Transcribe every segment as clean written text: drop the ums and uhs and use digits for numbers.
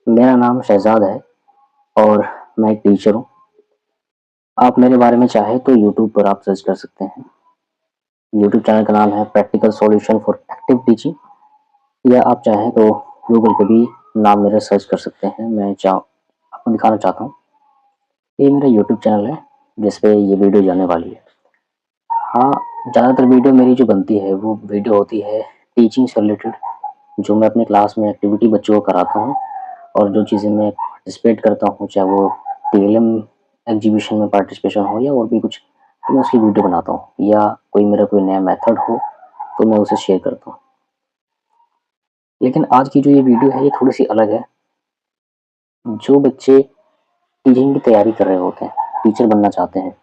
मेरा नाम शहज़ाद है और मैं एक टीचर हूँ। आप मेरे बारे में चाहें तो यूट्यूब पर आप सर्च कर सकते हैं। यूट्यूब चैनल का नाम है practical solution for active teaching, या आप चाहें तो गूगल पे भी नाम मेरा सर्च कर सकते हैं। मैं आपको दिखाना चाहता हूँ, ये मेरा यूट्यूब चैनल है जिस पे ये वीडियो जाने वाली है। हाँ, ज़्यादातर वीडियो मेरी जो बनती है वो वीडियो होती है टीचिंग से रिलेटेड, जो मैं अपनी क्लास में एक्टिविटी बच्चों को कराता हूँ और जो चीज़ें मैं पार्टिसिपेट करता हूँ, चाहे वो टीएलएम एग्जीबिशन में पार्टिसिपेशन हो या और भी कुछ, तो मैं उसकी वीडियो बनाता हूँ, या कोई नया मेथड हो तो मैं उसे शेयर करता हूँ। लेकिन आज की जो ये वीडियो है ये थोड़ी सी अलग है। जो बच्चे टीचिंग की तैयारी कर रहे होते हैं, टीचर बनना चाहते हैं,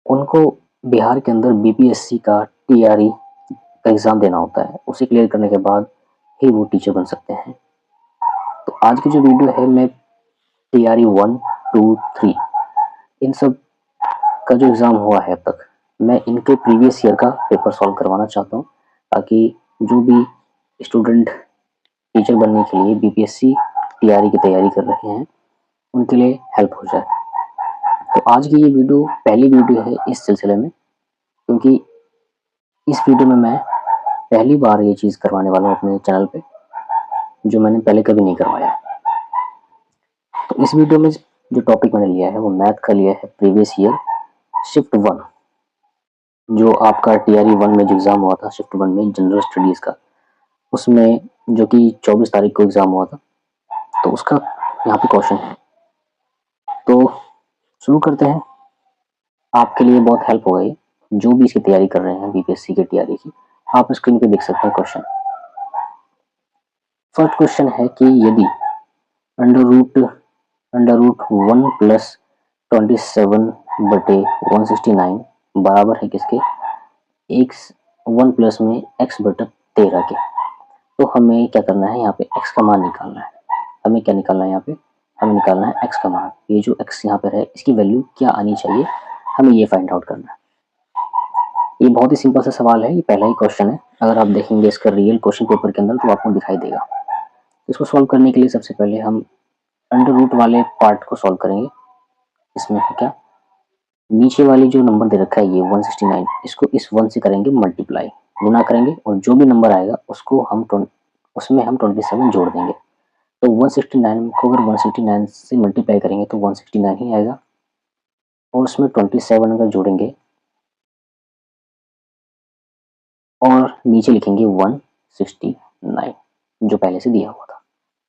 उनको बिहार के अंदर बीपीएससी का टीआरई का एग्ज़ाम देना होता है। उसे क्लियर करने के बाद ही वो टीचर बन सकते हैं। तो आज की जो वीडियो है, मैं टीआरई 1, 2, 3 इन सब का जो एग्ज़ाम हुआ है अब तक, मैं इनके प्रीवियस ईयर का पेपर सॉल्व करवाना चाहता हूँ, ताकि जो भी स्टूडेंट टीचर बनने के लिए बीपीएससी टीआरई की तैयारी कर रहे हैं उनके लिए हेल्प हो जाए। तो आज की ये वीडियो पहली वीडियो है इस सिलसिले में, क्योंकि इस वीडियो में मैं पहली बार ये चीज़ करवाने वाला हूँ अपने चैनल पे, जो मैंने पहले कभी नहीं करवाया। तो इस वीडियो में जो टॉपिक मैंने लिया है वो मैथ का लिया है, प्रीवियस ईयर शिफ्ट 1, जो आपका टीआरई 1 में जो एग्ज़ाम हुआ था शिफ्ट 1 में जनरल स्टडीज़ का, उसमें जो कि 24 तारीख को एग्ज़ाम हुआ था, तो उसका यहाँ पे क्वेश्चन है। तो शुरू करते हैं। आपके लिए बहुत हेल्प होगा ये, जो भी इसकी तैयारी कर रहे हैं बीपीएससी के टीआरई की। आप स्क्रीन पे देख सकते हैं क्वेश्चन। फर्स्ट क्वेश्चन है कि यदि अंडर रूट 1 प्लस 27/169 बराबर है किसके, एक्स 1 प्लस में x/13 के, तो हमें क्या करना है, यहाँ पे x का मान निकालना है। हमें क्या निकालना है यहाँ पे, हमें निकालना है x का मान। ये जो x यहाँ पर है इसकी वैल्यू क्या आनी चाहिए, हमें ये फाइंड आउट करना है। ये बहुत ही सिंपल सा सवाल है, ये पहला ही क्वेश्चन है। अगर आप देखेंगे इसका रियल क्वेश्चन पेपर के अंदर तो आपको दिखाई देगा। इसको सॉल्व करने के लिए सबसे पहले हम अंडर रूट वाले पार्ट को सॉल्व करेंगे। इसमें है क्या, नीचे वाली जो नंबर दे रखा है ये 169, इसको इस 1 से करेंगे मल्टीप्लाई, गुना करेंगे, और जो भी नंबर आएगा उसको उसमें हम 27 जोड़ देंगे। तो 169 को अगर 169 से मल्टीप्लाई करेंगे तो 169 ही आएगा, और उसमें 27 अगर जोड़ेंगे और नीचे लिखेंगे 169 जो पहले से दिया हुआ था,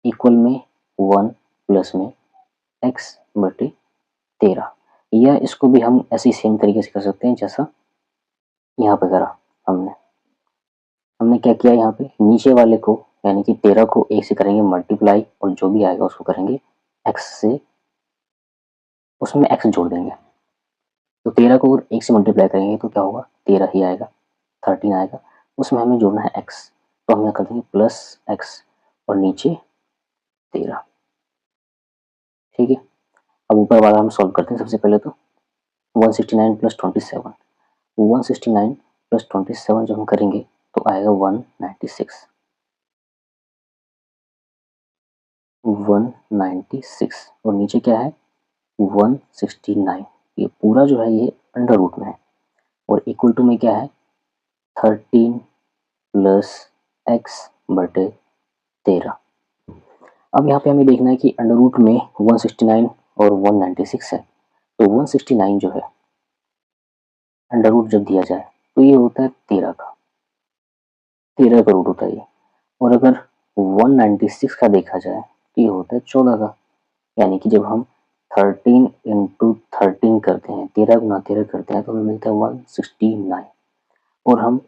इक्वल में 1 प्लस में x/13, या इसको भी हम ऐसे सेम तरीके से कर सकते हैं जैसा यहाँ पे करा। हमने क्या किया, यहाँ पे नीचे वाले को यानी कि 13 को 1 से करेंगे मल्टीप्लाई, और जो भी आएगा उसको करेंगे x से, उसमें x जोड़ देंगे। तो 13 को अगर 1 से मल्टीप्लाई करेंगे तो क्या होगा, 13 ही आएगा, 13 आएगा, उसमें हमें जोड़ना है x, तो हम यहाँ कर देंगे प्लस x और नीचे 13। ठीक है, अब ऊपर वाला हम सॉल्व करते हैं। सबसे पहले तो 169 प्लस 27, 169 प्लस 27 जब हम करेंगे तो आएगा 196, 196, और नीचे क्या है 169। ये पूरा जो है ये अंडर रूट में है, और इक्वल टू में क्या है 13 प्लस x/13। अब यहाँ पे हमें देखना है कि अंडर रूट में 169 और 196 है, तो 169 जो है अंडर रूट जब दिया जाए तो ये होता है 13 का, 13 का रूट होता है ये। और अगर 196 का देखा जाए तो ये होता है 14 का, यानी कि जब हम 13 इंटू 13 करते हैं, 13 गुना 13 करते हैं तो हमें मिलता है 169, और हम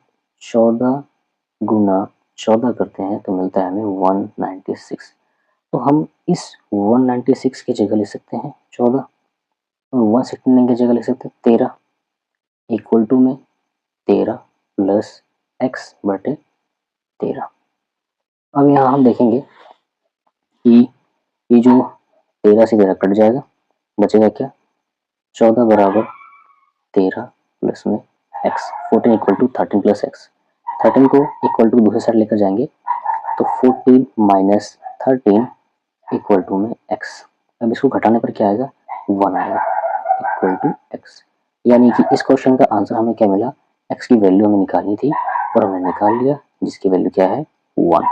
14 गुना 14 करते हैं तो मिलता है हमें 196। तो हम इस 196 की जगह लिख सकते हैं 14, और 169 की जगह लिख सकते हैं 13, इक्वल टू में 13 प्लस x/13। अब यहाँ हम देखेंगे कि ये जो 13 से 13 कट जाएगा, बचेगा क्या, 14 बराबर 13 प्लस में x, 14 equal to 13 plus x। 13 को इक्वल टू दूसरे साइड लेकर जाएंगे तो 14 माइनस 13 इक्वल टू में x। अब इसको घटाने पर क्या आएगा, 1 आएगा इक्वल टू x। यानी कि इस क्वेश्चन का आंसर हमें क्या मिला, x की वैल्यू हमें निकालनी थी और हमने निकाल लिया, जिसकी वैल्यू क्या है 1।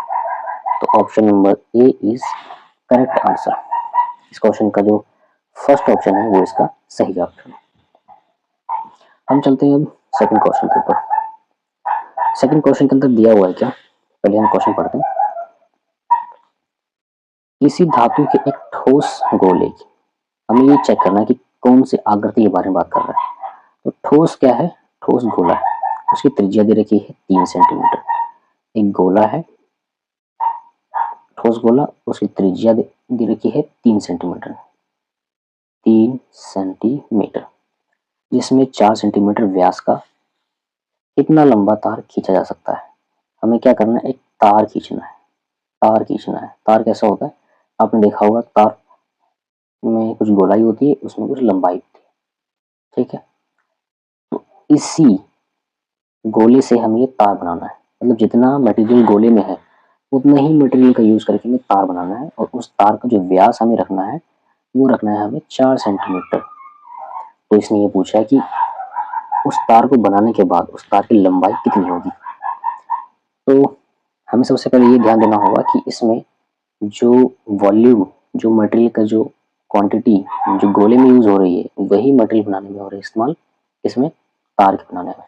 तो option number A is correct answer. इस क्वेश्चन का जो फर्स्ट ऑप्शन है वो इसका सही ऑप्शन है। हम चलते हैं अब सेकंड क्वेश्चन के ऊपर। सेकंड क्वेश्चन के अंदर दिया हुआ है क्या, पहले हम क्वेश्चन पढ़ते हैं। किसी धातु के एक ठोस गोले की, हमें ये चेक करना है कि कौन से आकृति के बारे में बात कर रहा है। तो ठोस क्या है, ठोस गोला है, उसकी त्रिज्या दे रखी है 3 सेंटीमीटर। एक गोला है ठोस गोला, उसकी त्रिज्या दे रखी है 3 सेंटीमीटर, 3 सेंटीमीटर, जिसमें 4 सेंटीमीटर व्यास का कितना लंबा तार खींचा जा सकता है। हमें क्या करना है, एक तार खींचना है। तार खींचना है, तार कैसा होता है, आपने देखा होगा तार में कुछ गोलाई होती है, उसमें कुछ लंबाई होती है, ठीक है। तो इसी गोले से हमें ये तार बनाना है, मतलब जितना मटेरियल गोले में है उतना ही मटेरियल का यूज करके हमें तार बनाना है, और उस तार का जो व्यास हमें रखना है वो रखना है हमें 4 सेंटीमीटर। तो इसने ये पूछा है कि उस तार को बनाने के बाद उस तार की लंबाई कितनी होगी। तो हमें सबसे पहले ये ध्यान देना होगा कि इसमें जो वॉल्यूम, जो मटेरियल का जो क्वांटिटी जो गोले में यूज हो रही है वही मटेरियल बनाने में हो रही है इस्तेमाल, इसमें तार के बनाने में।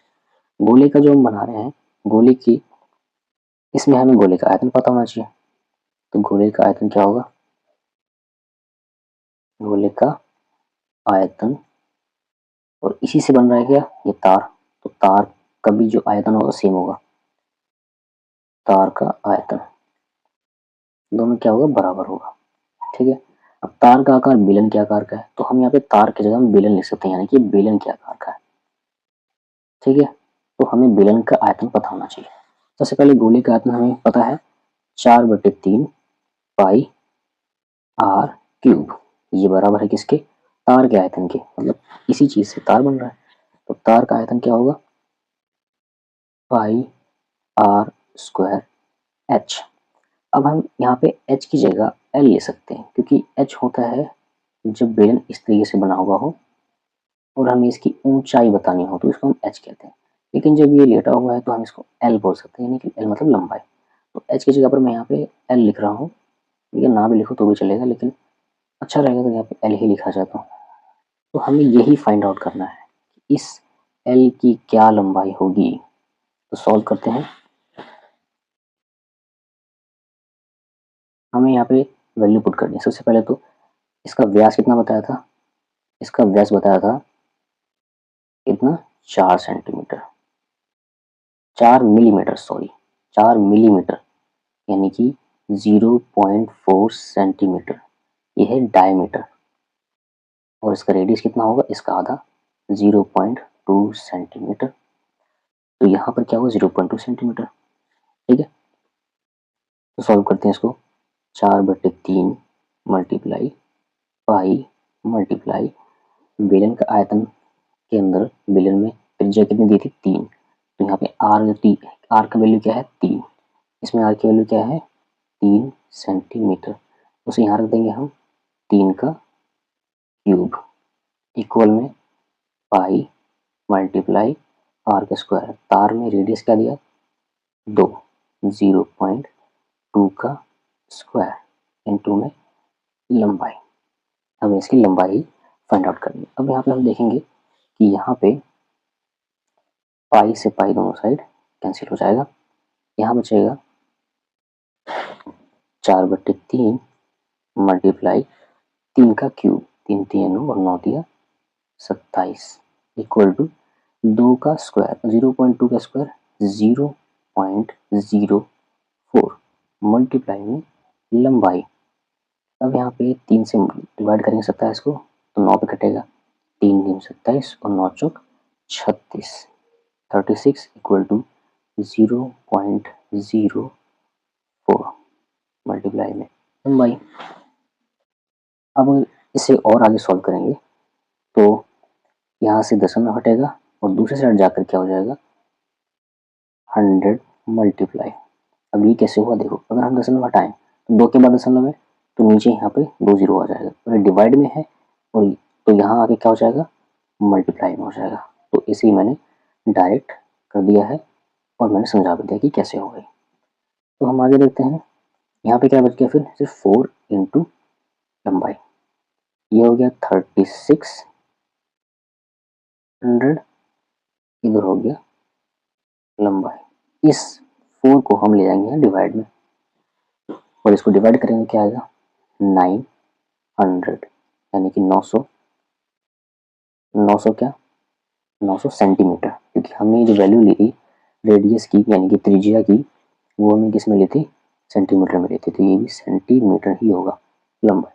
गोले का जो हम बना रहे हैं, गोले की, इसमें हमें गोले का आयतन पता होना चाहिए। तो गोले का आयतन क्या होगा, गोले का आयतन, और इसी से बन रहा है क्या, ये तार। तो तार का भी जो आयतन होगा सेम होगा, तार का आयतन दोनों क्या होगा, बराबर होगा, ठीक है। अब तार का आकार बेलन के आकार का है, तो हम यहाँ पे तार की जगह हम बेलन लिख सकते हैं, यानी कि बेलन के आकार का है, ठीक है। तो हमें बेलन का आयतन पता होना चाहिए। सबसे पहले गोले का आयतन हमें पता है 4/3 पाई आर क्यूब, ये बराबर है किसके, तार के आयतन के, मतलब इसी चीज से तार बन रहा है। तो तार का आयतन क्या होगा, पाई आर स्क्वायर एच। अब हम यहाँ पे एच की जगह एल ले सकते हैं, क्योंकि एच होता है जब बेलन इस तरीके से बना हुआ हो और हमें इसकी ऊंचाई बतानी हो तो इसको हम एच कहते हैं। लेकिन जब ये लेटा हुआ है तो हम इसको एल बोल सकते हैं, यानी कि एल मतलब लंबाई। तो एच की जगह पर मैं यहाँ पे एल लिख रहा हूँ, ये ना भी लिखो तो भी चलेगा, लेकिन अच्छा रहेगा तो यहाँ पे एल ही लिखा जाता हूँ। तो हमें यही फाइंड आउट करना है कि इस एल की क्या लंबाई होगी। तो सॉल्व करते हैं। हमें यहाँ पे वैल्यू पुट करनी है। सबसे पहले तो इसका व्यास कितना बताया था, इसका व्यास बताया था कितना, 4 सेंटीमीटर, 4 मिलीमीटर, सॉरी 4 मिलीमीटर, यानी कि 0.4 सेंटीमीटर, ये है डायमीटर। और इसका रेडियस कितना होगा, इसका आधा, 0.2 सेंटीमीटर। तो यहाँ पर क्या होगा, 0.2 सेंटीमीटर, ठीक है। तो सॉल्व करते हैं इसको। 4/3 मल्टीप्लाई पाई मल्टीप्लाई बेलन का आयतन के अंदर बेलन में त्रिज्या कितनी दी थी, 3। तो यहाँ पे आर का वैल्यू क्या है, 3। इसमें आर की वैल्यू क्या है, 3 सेंटीमीटर। उसे यहाँ रख देंगे हम 3 का क्यूब इक्वल में पाई मल्टीप्लाई आर का स्क्वायर। तार में रेडियस क्या दिया, 2, 0.2 का स्क्वायर इनटू में लंबाई। हमें इसकी लंबाई फाइंड आउट करनी है। अब यहाँ पे हम देखेंगे कि यहाँ पे पाई से पाई दोनों साइड कैंसिल हो जाएगा, यहाँ बचेगा 4/3 मल्टीप्लाई 3 का क्यूब, 3 3 और 9 दिया 27 इक्वल टू 2 का स्क्वायर, 0.2 का स्क्वायर 0.04 मल्टीप्लाई में लंबाई। अब यहाँ पे 3 से डिवाइड करेंगे 27 को, तो 9 पे कटेगा, 3 3 27 और 9 चौक 36, 36 इक्वल टू 0.04 मल्टीप्लाई में लंबाई। अब इसे और आगे सॉल्व करेंगे तो यहाँ से दशमलव हटेगा और दूसरे साइड जाकर क्या हो जाएगा, 100 मल्टीप्लाई। अब ये कैसे हुआ देखो, अगर हम दशमलव हटाएं तो 2 के बाद दशमलव है तो नीचे यहाँ पे 2 जीरो आ जाएगा, और डिवाइड में है और तो यहाँ आगे क्या हो जाएगा, मल्टीप्लाई में हो जाएगा। तो इसे मैंने डायरेक्ट कर दिया है और मैंने समझा भी दिया कि कैसे हो गई। तो हम आगे देखते हैं, यहाँ पे क्या बच गया, फिर सिर्फ 4 इंटू लंबाई, ये हो गया 3600, इधर हो गया लंबाई। इस 4 को हम ले जाएंगे डिवाइड में और इसको डिवाइड करेंगे, क्या आएगा 900, यानी कि 900 क्या 900 सेंटीमीटर, क्योंकि हमने जो वैल्यू ली थी रेडियस की यानी कि त्रिज्या की, वो हमने किस में ली थी, सेंटीमीटर में ली थी, तो ये भी सेंटीमीटर ही होगा लंबाई।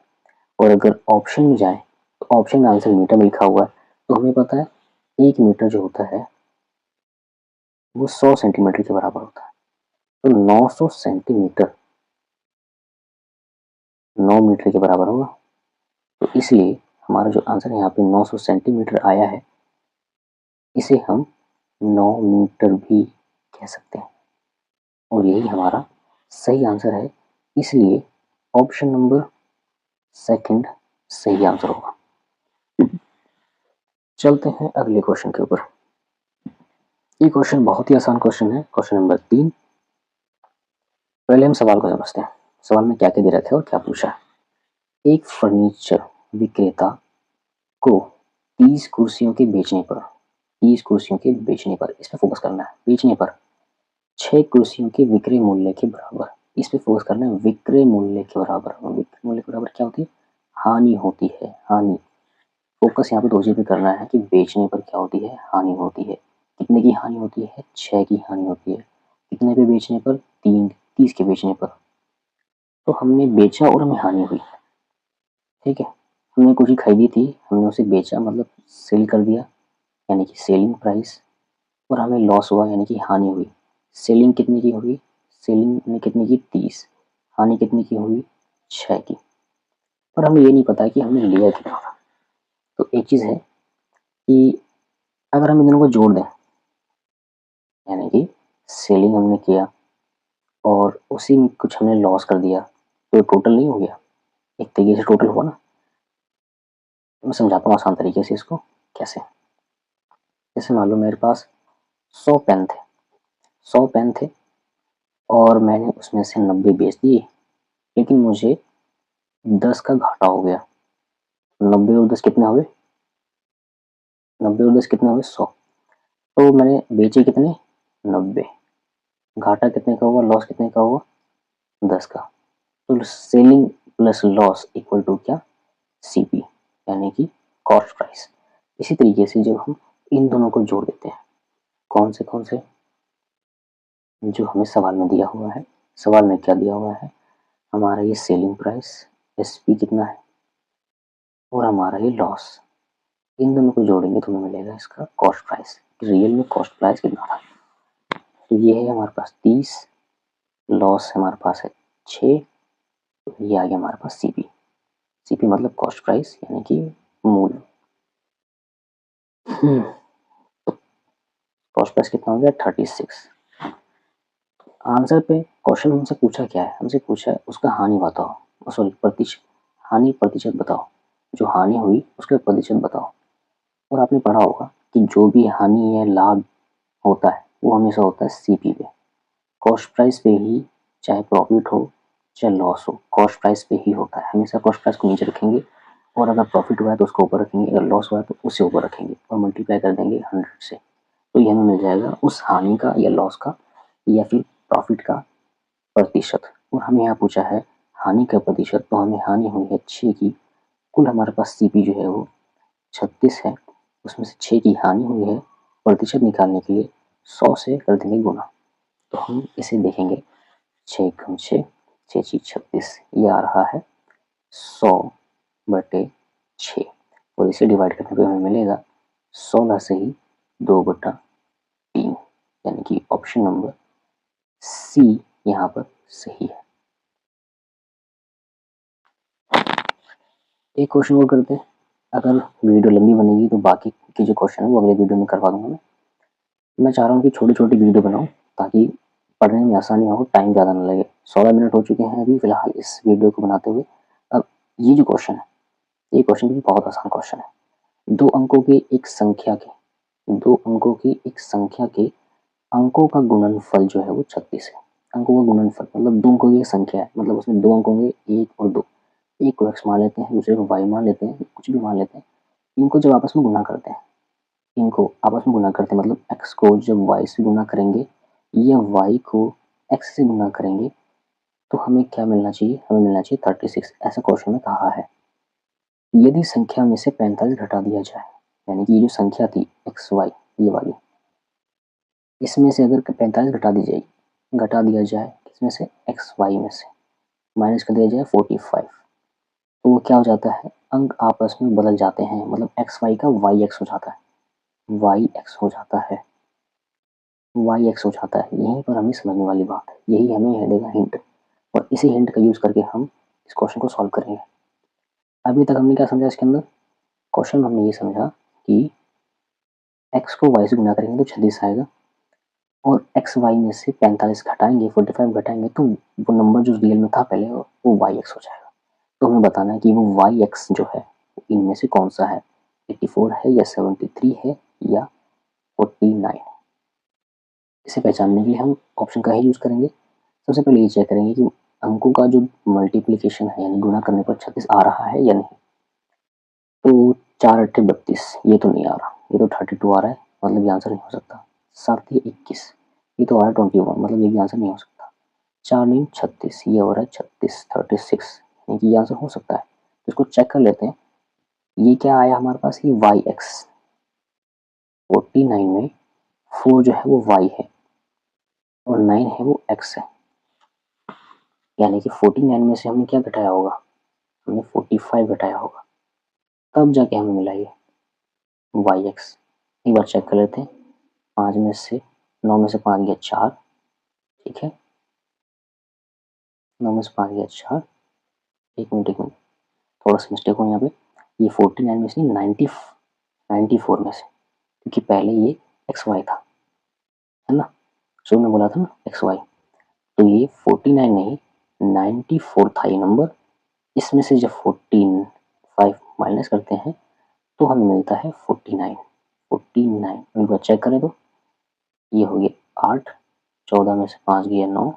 और अगर ऑप्शन में जाए तो ऑप्शन में आंसर मीटर में लिखा हुआ है, तो हमें पता है 1 मीटर जो होता है वो 100 सेंटीमीटर के बराबर होता है। तो 900 सेंटीमीटर 9 मीटर के बराबर होगा, तो इसलिए हमारा जो आंसर यहाँ पे 900 सेंटीमीटर आया है, इसे हम 9 मीटर भी कह सकते हैं और यही हमारा सही आंसर है। इसलिए ऑप्शन नंबर सेकंड सही आंसर होगा। चलते हैं अगले क्वेश्चन के ऊपर। ये क्वेश्चन बहुत ही आसान क्वेश्चन है, क्वेश्चन नंबर 3। पहले हम सवाल को समझते हैं। सवाल में क्या क्या दे रखा है और क्या पूछा है। एक फर्नीचर विक्रेता को 30 कुर्सियों के बेचने पर 30 कुर्सियों के बेचने पर, इस पर फोकस करना है, बेचने पर 6 कुर्सियों के विक्रय मूल्य के बराबर, इस पे फोकस करना है, विक्रय मूल्य के बराबर। विक्रय मूल्य के बराबर क्या होती है, हानि होती है, हानि। फोकस यहाँ पे 2 चीज पे करना है कि बेचने पर क्या होती है, हानि होती है। कितने की हानि होती है, 6 की हानि होती है। कितने पे बेचने पर, 30 के बेचने पर। तो हमने बेचा और हमें हानि हुई, ठीक है। हमने कुछ खरीदी थी, हमने उसे बेचा मतलब सेल कर दिया, यानी कि सेलिंग प्राइस, और हमें लॉस हुआ यानी कि हानि हुई। सेलिंग कितने की हुई, सेलिंग ने कितने की 30, हानि कितने की हुई 6 की। पर हमें ये नहीं पता कि हमने लिया कितना था। तो एक चीज़ है कि अगर हम इन दोनों को जोड़ दें, यानी कि सेलिंग हमने किया और उसी में कुछ हमने लॉस कर दिया, तो टोटल नहीं हो गया, एक तरीके से टोटल हुआ ना। मैं समझाता हूँ आसान तरीके से इसको कैसे। जैसे मान लो मेरे पास 100 पेन थे, 100 पेन थे और मैंने उसमें से 90 बेच दिए, लेकिन मुझे 10 का घाटा हो गया। 90 और 10 कितने हुए, 90 और 10 कितने हुए 100। तो मैंने बेचे कितने 90, घाटा कितने का हुआ, लॉस कितने का हुआ 10 का। तो selling plus loss equal to क्या, सीपी, यानी कि कॉस्ट प्राइस। इसी तरीके से जब हम इन दोनों को जोड़ देते हैं, कौन से जो हमें सवाल में दिया हुआ है। सवाल में क्या दिया हुआ है, हमारा ये सेलिंग प्राइस एसपी कितना है और हमारा ये लॉस, इन दोनों को जोड़ेंगे तो हमें मिलेगा इसका कॉस्ट प्राइस, रियल में कॉस्ट प्राइस कितना था। तो ये है हमारे पास 30, लॉस हमारे पास है 6, तो ये आ गया हमारे पास सीपी। सीपी मतलब कॉस्ट प्राइस यानी कि मूल्य। कॉस्ट प्राइस कितना हो गया 36। आंसर पे क्वेश्चन हमसे पूछा क्या है, हमसे पूछा है उसका हानि बताओ, सॉरी प्रतिशत, हानि प्रतिशत बताओ, जो हानि हुई उसका प्रतिशत बताओ। और आपने पढ़ा होगा कि जो भी हानि या लाभ होता है वो हमेशा होता है सीपी पे, कॉस्ट प्राइस पे ही, चाहे प्रॉफिट हो चाहे लॉस हो, कॉस्ट प्राइस पे ही होता है। हमेशा कॉस्ट प्राइस को नीचे रखेंगे और अगर प्रॉफिट हुआ है तो उसको ऊपर रखेंगे, अगर लॉस हुआ है तो उससे ऊपर रखेंगे और मल्टीप्लाई कर देंगे 100 से। तो ये हमें मिल जाएगा उस हानि का या लॉस का या फिर प्रॉफिट का प्रतिशत। और हमें यहाँ पूछा है हानि का प्रतिशत, तो हमें हानि हुई है 6 की, कुल हमारे पास सीपी जो है वो 36 है, उसमें से 6 की हानि हुई है। प्रतिशत निकालने के लिए 100 से कर देंगे गुना। तो हम इसे देखेंगे 6 गुण 6, 6 6 36, ये आ रहा है 100/6 और इसे डिवाइड करने पे हमें मिलेगा 16 से ही 2/3, यानी कि ऑप्शन नंबर सी यहाँ पर सही है। एक क्वेश्चन और करते हैं, अगर वीडियो लंबी बनेगी तो बाकी के जो क्वेश्चन है वो अगले वीडियो में करवा दूंगा मैं चाह रहा हूँ कि छोटी छोटी वीडियो बनाऊँ ताकि पढ़ने में आसानी हो, टाइम ज़्यादा ना लगे। 16 मिनट हो चुके हैं अभी फ़िलहाल इस वीडियो को बनाते हुए। अब ये जो क्वेश्चन है, ये क्वेश्चन भी बहुत आसान क्वेश्चन है। 2 अंकों की एक संख्या के 2 अंकों की एक संख्या के अंकों का गुणनफल जो है वो 36 है। अंकों का गुणनफल मतलब 2 अंकों की एक संख्या है, मतलब उसमें 2 अंक होंगे 1 और 2। एक को x मान लेते हैं, दूसरे को y मान लेते हैं, कुछ भी मान लेते हैं। इनको जब आपस में गुणा करते हैं, इनको आपस में गुणा करते हैं मतलब x को जब y से गुणा करेंगे या y को x से गुणा करेंगे तो हमें क्या मिलना चाहिए? हमें मिलना चाहिए 36। ऐसा क्वेश्चन में कहा है। यदि संख्या में से 45 घटा दिया जाए, यानी कि ये जो संख्या थी एक्स वाई ये वाली, इसमें से अगर 45 घटा दिया जाए किसमें से? एक्स वाई में से, माइनस कर दिया जाए 45, तो वो क्या हो जाता है? अंक आपस में बदल जाते हैं, मतलब एक्स वाई का वाई एक्स हो जाता है, वाई एक्स हो जाता है, वाई एक्स हो जाता है। यहीं पर हमें समझने वाली बात है, यही हमें देगा हिंट, और इसी हिंट का यूज़ करके हम इस क्वेश्चन को सॉल्व करेंगे। अभी तक हमने क्या समझा इसके अंदर? क्वेश्चन में हमने ये समझा कि x को y से गुणा करेंगे तो 36 आएगा, और एक्स वाई में से 45 घटाएंगे, 45 घटाएंगे तो वो नंबर जो रियल में था पहले वो वाई एक्स हो जाएगा। तो हमें बताना है कि वो वाई एक्स जो है इनमें से कौन सा है, 84 है या 73 है या 49 है। इसे पहचानने के लिए हम ऑप्शन का ही यूज़ करेंगे। सबसे पहले ये चेक करेंगे कि अंकों का जो मल्टीप्लिकेशन है यानी गुणा करने पर 36 आ रहा है या नहीं। तो 4 अट्ठे 32, ये तो नहीं आ रहा, ये तो 32 आ रहा है, मतलब ये आंसर नहीं हो सकता। 7 या 21, ये तो आ रहा है 21, मतलब ये भी आंसर नहीं हो सकता। 4 नहीं 36, ये हो रहा है 36, 36, यानी कि ये आंसर हो सकता है। तो इसको चेक कर लेते हैं। ये क्या आया हमारे पास? ये वाई एक्स, 49 में 4 जो है वो वाई है और 9 है वो एक्स है, यानी कि 49 में से हमने क्या घटाया होगा? हमने 45 घटाया होगा, तब जाके हमें मिला ये वाई एक्स। एक बार चेक कर लेते हैं। 5 में से 9 में से 5 गया 4, ठीक है, 9 में से 5 गया 4, एक मिनट थोड़ा सा मिस्टेक हो यहाँ पे। ये 49 में से 94 में से, क्योंकि पहले ये एक्स वाई था, है ना, जो मैं बोला था ना एक्स वाई, तो ये 49 नहीं 94 था ये नंबर। इसमें से जब 45 माइनस करते हैं तो हमें मिलता है 49। 49 एक बार चेक करें तो ये हो गया 8, 14 में से 5 गया 9,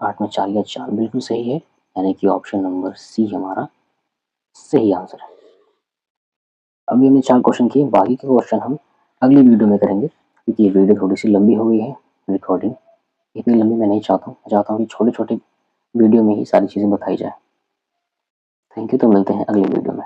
8 में 4 गया 4, बिल्कुल सही है, यानी कि ऑप्शन नंबर सी हमारा सही आंसर है। अभी हमने 4 क्वेश्चन किए, बाकी के क्वेश्चन हम अगली वीडियो में करेंगे, क्योंकि ये वीडियो थोड़ी सी लंबी हो गई है। रिकॉर्डिंग इतनी लंबी मैं नहीं चाहता हूँ, मैं चाहता हूँ कि छोटे छोटे वीडियो में ही सारी चीज़ें बताई जाए। थैंक यू, तो मिलते हैं अगली वीडियो में।